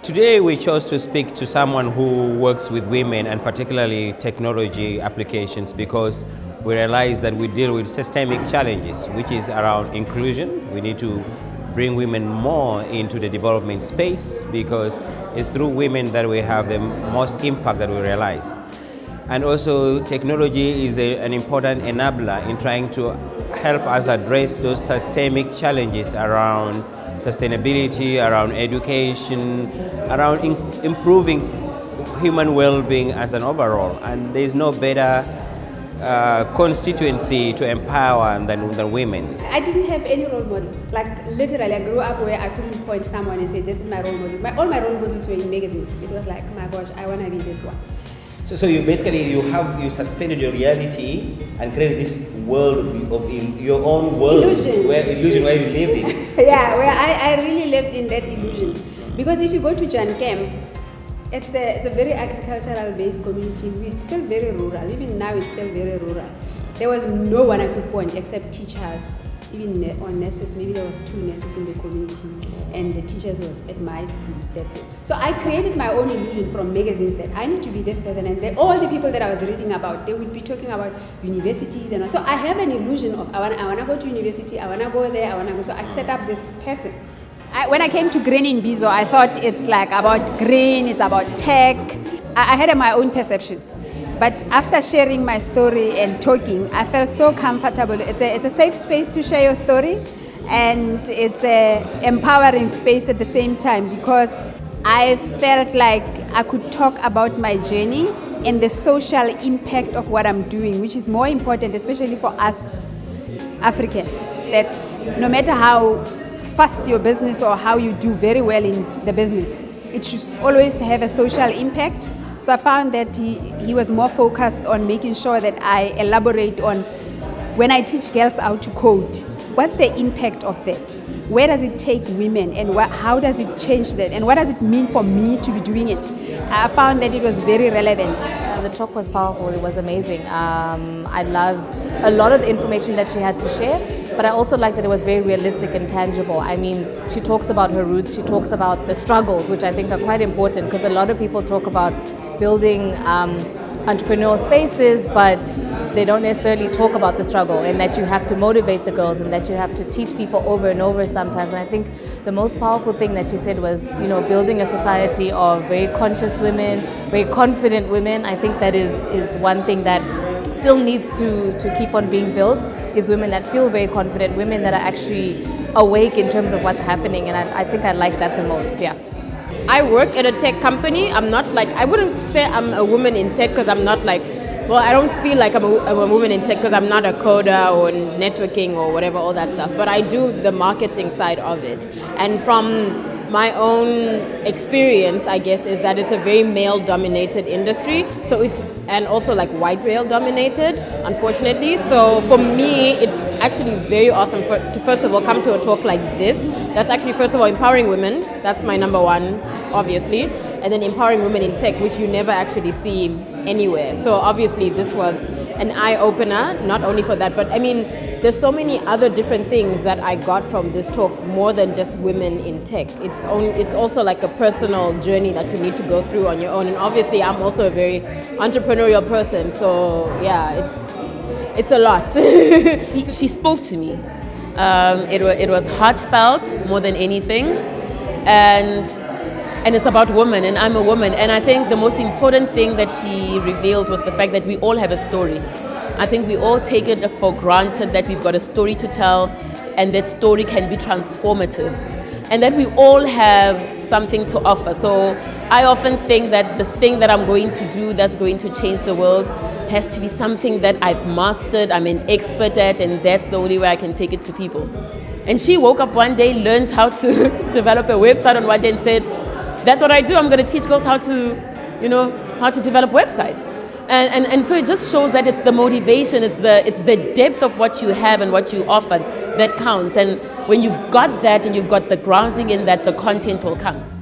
Today we chose to speak to someone who works with women and particularly technology applications because we realize that we deal with systemic challenges, which is around inclusion. We need to bring women more into the development space because it's through women that we have the most impact that we realize. And also technology is an important enabler in trying to help us address those systemic challenges around sustainability, around education, around improving human well-being as an overall. And there's no better constituency to empower than women. I didn't have any role model. Like literally, I grew up where I couldn't point someone and say, this is my role model. All my role models were in magazines. It was like, oh my gosh, I want to be this one. So you basically, you suspended your reality and created this world of your own world. Illusion. Where you lived in. Yeah, where I really lived in that illusion. Because if you go to Jan Camp, it's a very agricultural based community. It's still very rural. Even now it's still very rural. There was no one I could point except teachers. Even on nurses, maybe there was 2 nurses in the community and the teachers was at my school, that's it. So I created my own illusion from magazines that I need to be this person, and all the people that I was reading about, they would be talking about universities and all. So I have an illusion of I want to go to university, I want to go there, I want to go. So I set up this person. When I came to Green Imbizo, I thought it's like about green, it's about tech. I had my own perception. But after sharing my story and talking, I felt so comfortable. It's a safe space to share your story, and it's an empowering space at the same time because I felt like I could talk about my journey and the social impact of what I'm doing, which is more important, especially for us Africans, that no matter how fast your business or how you do very well in the business, it should always have a social impact. So I found that he was more focused on making sure that I elaborate on when I teach girls how to code, what's the impact of that? Where does it take women and how does it change that? And what does it mean for me to be doing it? I found that it was very relevant. The talk was powerful, it was amazing. I loved a lot of the information that she had to share, but I also liked that it was very realistic and tangible. I mean, she talks about her roots, she talks about the struggles, which I think are quite important because a lot of people talk about building entrepreneurial spaces, but they don't necessarily talk about the struggle and that you have to motivate the girls and that you have to teach people over and over sometimes. And I think the most powerful thing that she said was, building a society of very conscious women, very confident women. I think that is one thing that still needs to keep on being built, is women that feel very confident, women that are actually awake in terms of what's happening. And I think I like that the most, yeah. I work at a tech company. I wouldn't say I'm a woman in tech because I'm not I don't feel like I'm a woman in tech because I'm not a coder or networking or whatever, all that stuff. But I do the marketing side of it. And from my own experience, I guess, is that it's a very male-dominated industry. And also white male-dominated, unfortunately. So for me, it's actually very awesome to first of all come to a talk like this. That's actually first of all empowering women. That's my number one, obviously. And then empowering women in tech, which you never actually see anywhere. So obviously this was an eye-opener, not only for that, but I mean, there's so many other different things that I got from this talk, more than just women in tech. It's also like a personal journey that you need to go through on your own. And obviously I'm also a very entrepreneurial person, so yeah, it's a lot. She spoke to me. It was heartfelt more than anything, and it's about women, and I'm a woman. And I think the most important thing that she revealed was the fact that we all have a story. I think we all take it for granted that we've got a story to tell and that story can be transformative and that we all have something to offer. So I often think that the thing that I'm going to do that's going to change the world has to be something that I've mastered, I'm an expert at, and that's the only way I can take it to people. And she woke up one day, learned how to develop a website on one day and said, that's what I do, I'm going to teach girls how to develop websites. And so it just shows that it's the motivation, it's the depth of what you have and what you offer that counts. And when you've got that and you've got the grounding in that, the content will come.